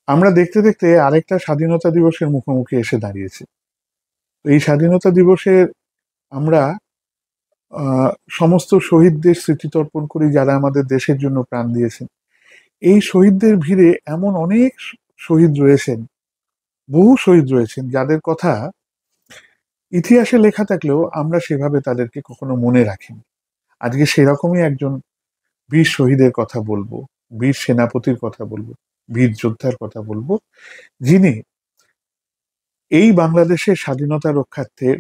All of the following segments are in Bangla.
আমরা দেখতে দেখতে আরেকটা স্বাধীনতা দিবসের মুখোমুখি এসে দাঁড়িয়েছি। এই স্বাধীনতা দিবসের আমরা আহ, সমস্ত শহীদদের স্মৃতি তর্পণ করি যারা আমাদের দেশের জন্য প্রাণ দিয়েছেন। এই শহীদদের ভিড়ে এমন অনেক শহীদ রয়েছেন, বহু শহীদ রয়েছেন যাদের কথা ইতিহাসে লেখা থাকলেও আমরা সেভাবে তাদেরকে কখনো মনে রাখিনি। আজকে সেরকমই একজন বীর শহীদের কথা বলবো, বীর সেনাপতির কথা বলবো, বীর যোদ্ধার কথা বলবো, যিনি এই বাংলাদেশের স্বাধীনতা রক্ষার্থে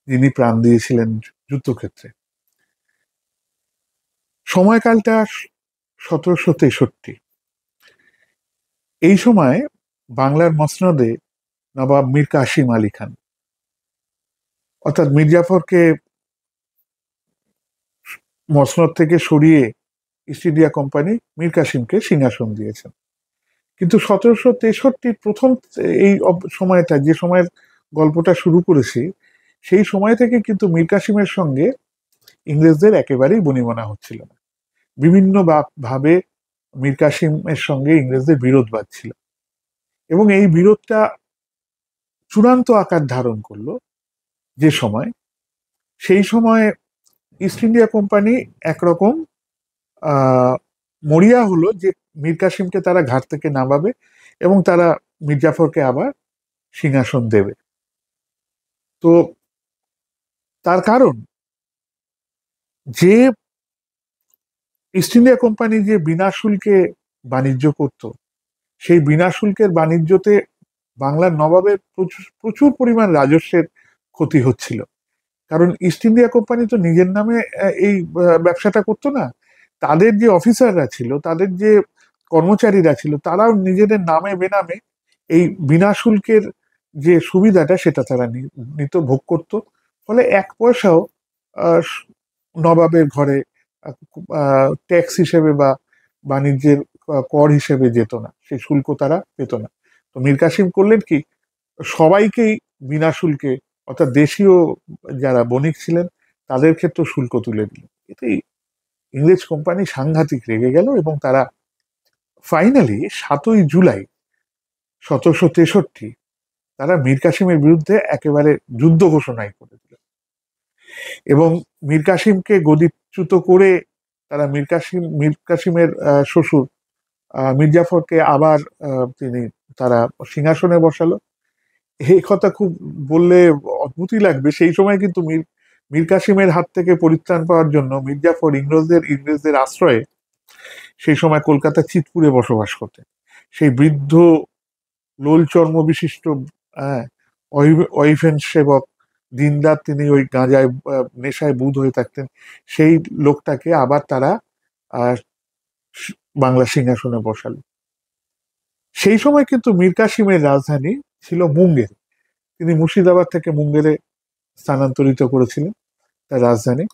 যিনি প্রাণ দিয়েছিলেন যুদ্ধক্ষেত্রে। সময়কালটা 1763। এই সময় বাংলার মসনদে নবাব মীর কাসিম আলী খান, অর্থাৎ মির্জাফরকে মসনদ থেকে সরিয়ে ইস্ট ইন্ডিয়া কোম্পানি মীর কাসিমকে সিংহাসন দিয়েছেন। কিন্তু 1763 প্রথম এই সময়টা, যে সময়ের গল্পটা শুরু করেছি, সেই সময় থেকে কিন্তু মীর কাসিমের সঙ্গে ইংরেজদের একেবারেই বনিবনা হচ্ছিল না। বিভিন্ন ভাবে মীর কাসিমের সঙ্গে ইংরেজদের বিরোধ বাঁধছিল, এবং এই বিরোধটা চূড়ান্ত আকার ধারণ করলো যে সময়, সেই সময় ইস্ট ইন্ডিয়া কোম্পানি একরকম আহ মরিয়া হলো যে মীর কাসিমকে তারা ঘাট থেকে নামাবে এবং তারা মির্জাফরকে আবার সিংহাসন দেবে। তো তার কারণ, যে ইস্ট ইন্ডিয়া কোম্পানি যে বিনা শুল্কে বাণিজ্য করত, সেই বিনা শুল্কের বাণিজ্যতে বাংলার নবাবের প্রচুর প্রচুর পরিমাণ রাজস্বের ক্ষতি হচ্ছিল। কারণ ইস্ট ইন্ডিয়া কোম্পানি তো নিজের নামে এই ব্যবসাটা করতো না, তাদের যে অফিসাররা ছিল, তাদের যে কর্মচারীরা ছিল, তারাও নিজেদের নামে বেনামে এই বিনা শুল্কের যে সুবিধাটা সেটা তারা নিত, ভোগ করত। ফলে এক পয়সাও আহ, নবাবের ঘরে ট্যাক্স হিসেবে বা বাণিজ্যের কর হিসেবে যেত না, সেই শুল্ক তারা পেত না। তো মীর কাসিম করলেন কি, সবাইকেই বিনা শুল্কে, অর্থাৎ দেশীয় যারা বণিক ছিলেন তাদের ক্ষেত্রে শুল্ক তুলে দিল। এতেই ইংরেজ কোম্পানি সাংঘাতিক রেগে গেল এবং তারা ফাইনালি 7ই জুলাই 1763 তারা মীর কাসিমের বিরুদ্ধে একেবারে যুদ্ধ ঘোষণাই করে দিল, এবং মীর কাসিমকে গদিচ্যুত করে তারা মীর কাসিমের শ্বশুর মির্জাফরকে আবার তিনি তারা সিংহাসনে বসালো। এই কথা খুব বললে অদ্ভুতই লাগবে। সেই সময় কিন্তু মীর কাসিমের হাত থেকে পরিত্রাণ পাওয়ার জন্য মির্জাফর ইংরেজদের আশ্রয়ে সেই সময় কলকাতা চিতপুরে বসবাস করতেন। সেই বৃদ্ধ লোল চর্ম বিশিষ্ট আহ, ওয়াইফেন সেবক, দিনরাত তিনি ওই গাঁজায় নেশায় বুঁদ হয়ে থাকতেন, সেই লোকটাকে আবার তারা আহ, বাংলা সিংহাসনে বসালো। সেই সময় কিন্তু মীর কাসিমের রাজধানী ছিল মুঙ্গের। তিনি মুর্শিদাবাদ থেকে মুঙ্গেরে স্থানান্তরিত করেছিলেন তার রাজধানী।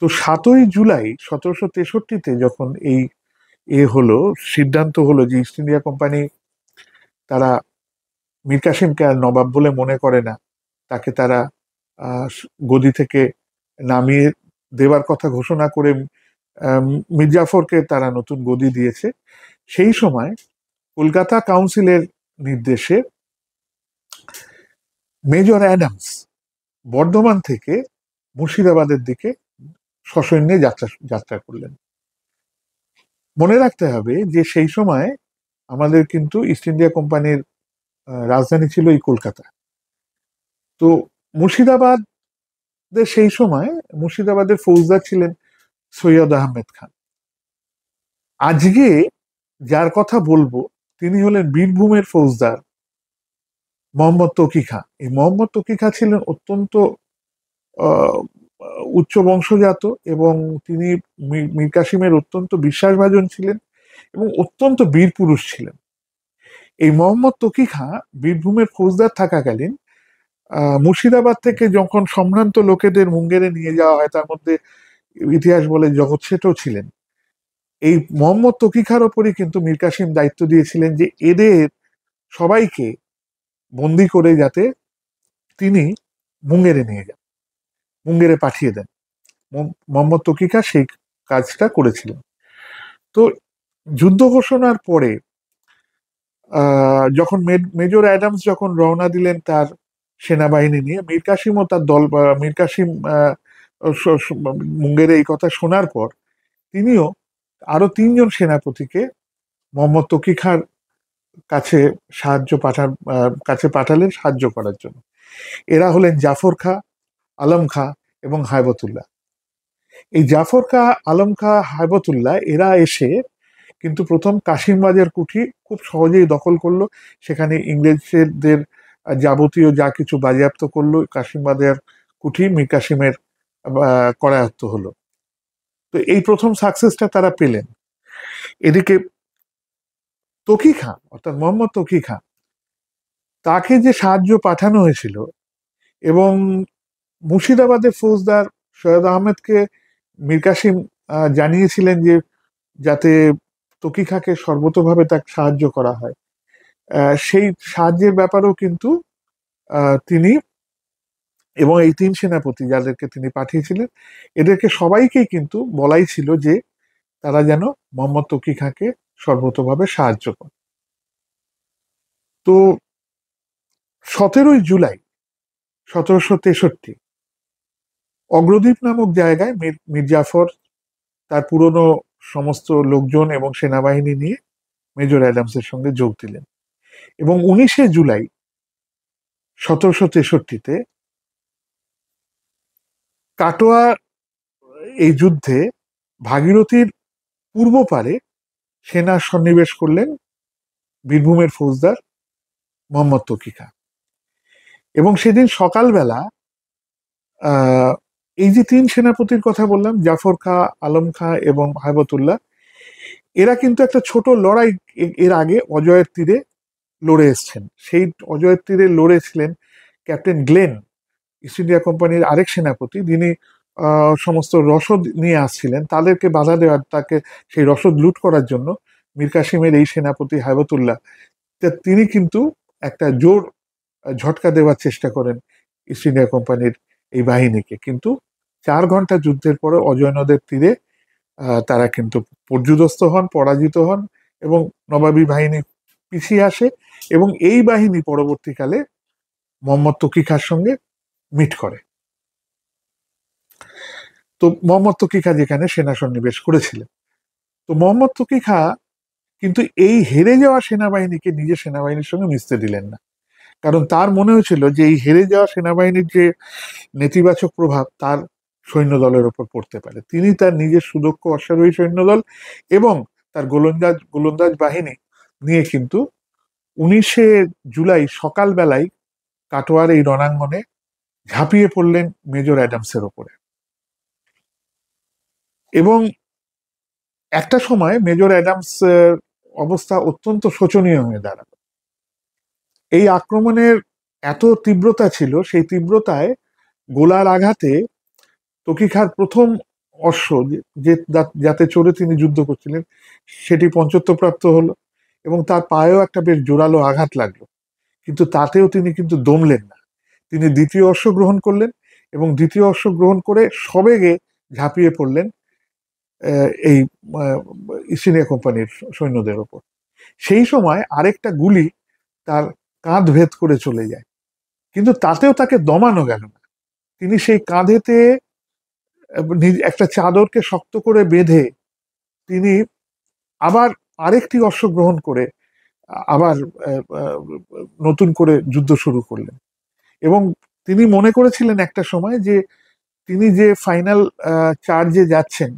তো 7ই জুলাই 1763-তে যখন এই হলো, সিদ্ধান্ত হলো যে ইস্ট ইন্ডিয়া কোম্পানি তারা মীর কাসিমকে আর নবাব বলে মনে করে না, তাকে তারা আহ, গদি থেকে নামিয়ে দেবার কথা ঘোষণা করে আহ, মির্জাফরকে তারা নতুন গদি দিয়েছে। সেই সময় কলকাতা কাউন্সিলের নির্দেশে মেজর অ্যাডামস বর্ধমান থেকে মুর্শিদাবাদের দিকে সসৈন্যে যাত্রা যাত্রা করলেন। মনে রাখতে হবে যে সেই সময় আমাদের কিন্তু ইস্ট ইন্ডিয়া কোম্পানির রাজধানী ছিল এই কলকাতা। তো সেই সময় মুর্শিদাবাদের ফৌজদার ছিলেন সৈয়দ আহমেদ খান। আজকে যার কথা বলবো তিনি হলেন বীরভূমের ফৌজদার মোহাম্মদ তকি খাঁ। এই মোহাম্মদ তকি খাঁ ছিলেন অত্যন্ত আহ, উচ্চ বংশজাত, এবং তিনি মীর কাসিমের অত্যন্ত বিশ্বাসভাজন ছিলেন এবং অত্যন্ত বীর পুরুষ ছিলেন। এই মোহাম্মদ তকি খাঁ বীরভূমের ফৌজদার থাকাকালীন মুর্শিদাবাদ থেকে যখন সম্ভ্রান্ত লোকেদের মুঙ্গেরে নিয়ে যাওয়া হয়, তার মধ্যে ইতিহাস বলে জগৎ শেঠও ছিলেন। এই মোহাম্মদ তকি খাঁর ওপরই কিন্তু মীর কাসিম দায়িত্ব দিয়েছিলেন যে এদের সবাইকে বন্দি করে যাতে তিনি মুঙ্গেরে নিয়ে যান, মুঙ্গেরে পাঠিয়ে দেন। মোহাম্মদ তকি খাঁ সেই কাজটা করেছিলেন। তো যুদ্ধ ঘোষণার পরে যখন মেজর অ্যাডামস যখন রওনা দিলেন তার সেনাবাহিনী নিয়ে, মীর কাসিম ও তার দল, মীর কাসিম মুঙ্গেরে এই কথা শোনার পর তিনিও আরো 3জন সেনাপতিকে মোহাম্মদ তকি খাঁর কাছে কাছে পাঠালেন সাহায্য করার জন্য। এরা হলেন জাফর খাঁ, আলম খাঁ এবং হায়বতুল্লাহ। এই জাফর খাঁ, আলম খাঁ, হায়বতুল্লাহ এরা এসে কিন্তু প্রথম কাশিম বাজার কুঠি খুব সহজেই দখল করলো। সেখানে ইংরেজদের যাবতীয় যা কিছু বাজেয়াপ্ত করলো। কাশিম বাজার কুঠি মীর কাসিমের করায়ত্ত হলো। তো এই প্রথম সাকসেসটা তারা পেলেন। এদিকে তকি খাঁ অর্থাৎ মোহাম্মদ তকি খাঁ, তাকে যে সাহায্য পাঠানো হয়েছিল এবং মুর্শিদাবাদের ফৌজদার সৈয়দ আহমেদকে মীর কাসিম জানিয়েছিলেন যে যাতে তকি খাঁকে সর্বতোভাবে তাকে সাহায্য করা হয়, সেই সাহায্যের ব্যাপারেও কিন্তু তিনি এবং এই 3 সেনাপতি যাদেরকে তিনি পাঠিয়েছিলেন, এদেরকে সবাইকেই কিন্তু বলাই ছিল যে তারা যেন মোহাম্মদ তকি খাঁকে সর্বতোভাবে সাহায্য করে। তো 17ই জুলাই 1763 অগ্রদ্বীপ নামক জায়গায় মীর জাফর তার পুরনো সমস্ত লোকজন এবং সেনাবাহিনী নিয়ে মেজর অ্যাডামসের সঙ্গে যোগ দিলেন এবং 19শে জুলাই 1763-তে কাটোয়া এই যুদ্ধে ভাগীরথীর পূর্ব পারে সেনা সন্নিবেশ করলেন বীরভূমের ফৌজদার মোহাম্মদ তকি খাঁ। এবং সেদিন সকালবেলা আহ এই যে 3 সেনাপতির কথা বললাম, জাফর খাঁ, আলম খাঁ এবং হায়বতুল্লাহ, এরা কিন্তু একটা ছোট লড়াই এর আগে অজয়ের তীরে লড়ে এসছেন। সেই অজয়ের তীরে লড়েছিলেন ক্যাপ্টেন গ্লেন, ইস্ট ইন্ডিয়া কোম্পানির আরেক সেনাপতি, যিনি সমস্ত রসদ নিয়ে আসছিলেন। তাদেরকে বাধা দেওয়ার, তাকে সেই রসদ লুট করার জন্য মীর কাসিমের এই সেনাপতি হায়বতুল্লাহ তিনি কিন্তু একটা জোর ঝটকা দেওয়ার চেষ্টা করেন ইস্ট ইন্ডিয়া কোম্পানির এই বাহিনীকে। কিন্তু 4 ঘন্টা যুদ্ধের পরে অজয় নদের তীরে তারা কিন্তু পর্যুদস্ত হন, পরাজিত হন এবং নবাবী বাহিনী পিছিয়ে আসে এবং এই বাহিনী পরবর্তীকালে মোহাম্মদ তকি খাঁর সঙ্গে মিট করে। তো মোহাম্মদ তকি খাঁ যেখানে সেনা সন্নিবেশ করেছিলেন, তো মোহাম্মদ তকি খাঁ কিন্তু এই হেরে যাওয়া সেনাবাহিনীকে নিজের সেনাবাহিনীর সঙ্গে মিশতে দিলেন না। কারণ তার মনে হয়েছিল যে এই হেরে যাওয়া সেনাবাহিনীর যে নেতিবাচক প্রভাব তার সৈন্যদলের ওপর পড়তে পারে। তিনি তার নিজের সুদক্ষ অশ্বারোহী সৈন্যদল এবং তার গোলন্দাজ বাহিনী নিয়ে কিন্তু 19শে জুলাই সকালবেলায় কাটোয়ার এই রণাঙ্গনে ঝাঁপিয়ে পড়লেন মেজর অ্যাডামসের ওপরে। এবং একটা সময় মেজর অ্যাডামস অবস্থা অত্যন্ত শোচনীয় হয়ে দাঁড়ালো। এই আক্রমণের এত তীব্রতা ছিল, সেই তীব্রতায় গোলার আঘাতে তকি খাঁর প্রথম অশ্ব যে যাতে চড়ে তিনি যুদ্ধ করছিলেন সেটি পঞ্চত্বপ্রাপ্ত হলো এবং তার পায়েও একটা বেশ জোরালো আঘাত লাগলো। কিন্তু তাতেও তিনি কিন্তু দমলেন না। তিনি দ্বিতীয় অশ্ব গ্রহণ করলেন এবং দ্বিতীয় অশ্ব গ্রহণ করে সবেগে ঝাঁপিয়ে পড়লেন এই ইস্ট ইন্ডিয়া কোম্পানির সৈন্যদের ওপর। সেই সময় আরেকটা গুলি তার কাঁধ ভেদ করে চলে যায়, কিন্তু তাতেও তাকে দমানো গেল না। তিনি সেই কাঁধেতে একটা চাদরকে শক্ত করে বেঁধে তিনি আবার আরেকটি অশ্ব গ্রহণ করে আবার নতুন করে যুদ্ধ শুরু করলেন। এবং তিনি মনে করেছিলেন একটা সময় যে তিনি যে ফাইনাল চার্জে যাচ্ছেন,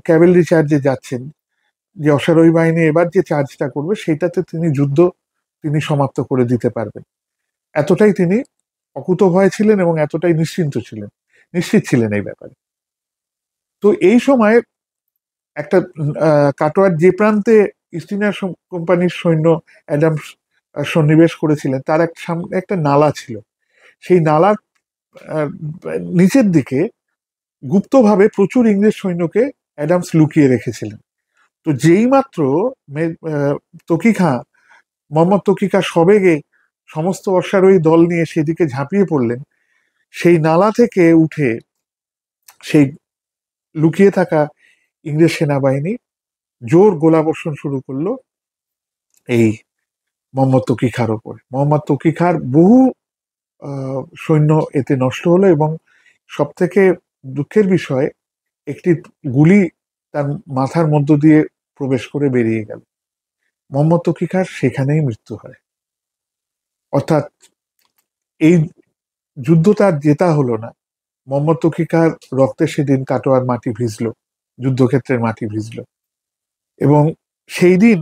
ক্যাভেলরি চার্জে যাচ্ছেন, যে অশ্বারোহী বাহিনী এবার যে চার্জটা করবে সেটাতে তিনি যুদ্ধ সমাপ্ত করে দিতে পারবেন। এতটাই তিনি অকুতভয় ছিলেন এবং এতটাই নিশ্চিত ছিলেন এই ব্যাপারে। তো এই সময় একটা কাটোয়ার যে প্রান্তে ইস্ট ইন্ডিয়া কোম্পানির সৈন্য অ্যাডামস সন্নিবেশ করেছিলেন তার সামনে একটা নালা ছিল। সেই নালার নিচের দিকে গুপ্তভাবে প্রচুর ইংরেজ সৈন্যকে অ্যাডামস লুকিয়ে রেখেছিলেন। তো যেই মাত্র তকি খাঁ, মোহাম্মদ তকি খাঁ সবেগে সমস্ত অশ্বারোহী দল নিয়ে সেদিকে ঝাঁপিয়ে পড়লেন, সেই নালা থেকে উঠে সেই লুকিয়ে থাকা ইংরেজ সেনাবাহিনী জোর গোলাবর্ষণ শুরু করলো এই মোহাম্মদ তকি খাঁর ওপরে। মোহাম্মদ তকি খাঁর বহু সৈন্য এতে নষ্ট হলো, এবং সব থেকে দুঃখের বিষয়, একটি গুলি তার মাথার মধ্য দিয়ে প্রবেশ করে বেরিয়ে গেল। মোহাম্মদ তকি খাঁর সেখানেই মৃত্যু হয়। অর্থাৎ এই যুদ্ধ তার জেতা হলো না, মোহাম্মদ তকি খাঁর রক্তে সেদিন কাটোয়ার মাটি ভিজলো, যুদ্ধক্ষেত্রের মাটি ভিজলো। এবং সেই দিন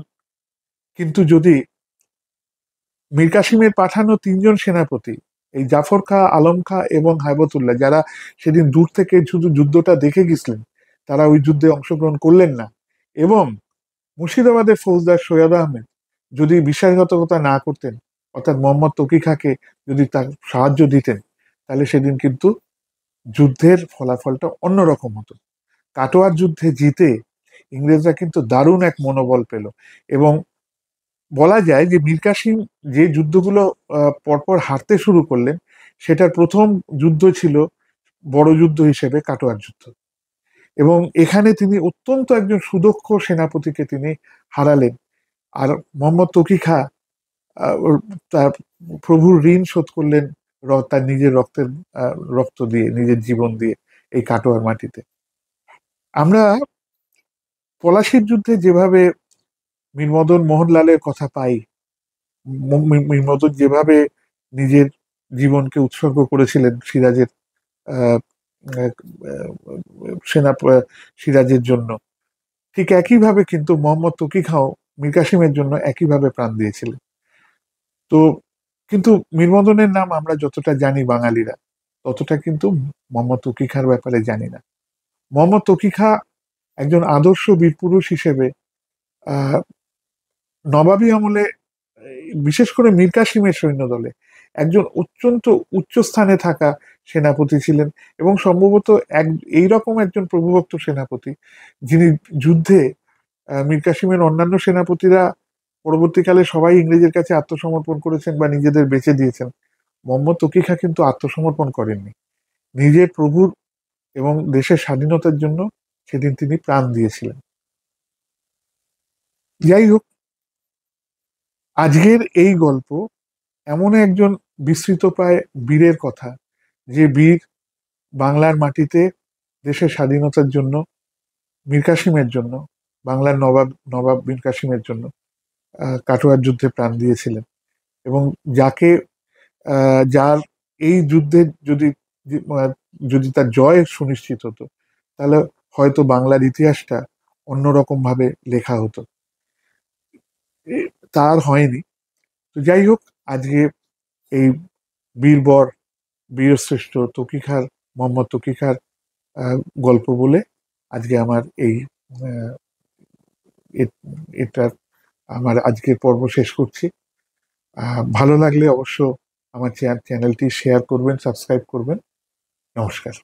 কিন্তু যদি মীর কাসিমের পাঠানো 3জন সেনাপতি, এই জাফর খাঁ, আলম খাঁ এবং হায়বতুল্লাহ, যারা সেদিন দূর থেকে শুধু যুদ্ধটা দেখে গেছিলেন, তারা ওই যুদ্ধে অংশগ্রহণ করলেন না, এবং মুর্শিদাবাদের ফৌজদার সৈয়দ আহমেদ যদি বিশ্বাসঘাতকতা না করতেন, অর্থাৎ মোহাম্মদ তকি খাঁকে যদি তার সাহায্য দিতেন, তাহলে সেদিন কিন্তু যুদ্ধের ফলাফলটা অন্যরকম হতো। কাটোয়ার যুদ্ধে জিতে ইংরেজরা কিন্তু দারুণ এক মনোবল পেল, এবং বলা যায় যে মীর কাসিম যে যুদ্ধগুলো পরপর হারতে শুরু করলেন, সেটার প্রথম যুদ্ধ ছিল বড় যুদ্ধ হিসেবে কাটোয়ার যুদ্ধ। এবং এখানে তিনি অত্যন্ত একজন সুদক্ষ সেনাপতিকে তিনি হারালেন। আর মোহাম্মদ তকি খাঁ তার প্রভুর ঋণ শোধ করলেন তার নিজের রক্ত দিয়ে, নিজের জীবন দিয়ে, এই কাটোয়ার মাটিতে। আমরা পলাশির যুদ্ধে যেভাবে মীরমদন মোহনলালের কথা পাই, মীরমদন যেভাবে নিজের জীবনকে উৎসর্গ করেছিলেন সিরাজের আহ, আহ, সেনা সিরাজের জন্য, ঠিক একইভাবে কিন্তু মোহাম্মদ তকি খাঁও মীর কাসিমের জন্য একইভাবে প্রাণ দিয়েছিলেন। তো কিন্তু মীরমদনের নাম আমরা যতটা জানি বাঙালিরা, ততটা কিন্তু মোহাম্মদ তকি খাঁর ব্যাপারে জানি না। মোহাম্মদ তকি খাঁ একজন আদর্শ বীরপুরুষ হিসেবে আহ নবাবী আমলে, বিশেষ করে মীর কাসিমের সৈন্যদলে একজন অত্যন্ত উচ্চ স্থানে থাকা সেনাপতি ছিলেন, এবং সম্ভবত এইরকম একজন প্রভুভক্ত সেনাপতি, যিনি যুদ্ধে মীর কাসিমের অন্যান্য সেনাপতিরা পরবর্তীকালে সবাই ইংরেজের কাছে আত্মসমর্পণ করেছেন বা নিজেদের বেঁচে দিয়েছেন, মোহাম্মদ তকি খাঁ কিন্তু আত্মসমর্পণ করেননি। নিজের প্রভুর এবং দেশের স্বাধীনতার জন্য সেদিন তিনি প্রাণ দিয়েছিলেন। যাই হোক, আজকের এই গল্প এমন একজন বিস্মৃতপ্রায় বীরের কথা, যে বীর বাংলার মাটিতে দেশের স্বাধীনতার জন্য, মীর কাসিমের জন্য, বাংলার নবাব নবাব মীর কাসিমের জন্য কাটোয়ার যুদ্ধে প্রাণ দিয়েছিলেন, এবং যাকে যার এই যুদ্ধে যদি যদি তার জয় সুনিশ্চিত হতো, তাহলে হয়তো বাংলার ইতিহাসটা অন্যরকম ভাবে লেখা হতো। তার হয়নি। তো যাই হোক, আজকে এই বীরবর, বীরশ্রেষ্ঠ তকি খাঁর, মোহাম্মদ তকি খাঁর গল্প বলে আজকে আমার এই আহ, এটা আমার আজকের পর্ব শেষ করছি। ভালো লাগলে অবশ্য আমার চ্যানেলটি শেয়ার করবেন, সাবস্ক্রাইব করবেন। নমস্কার।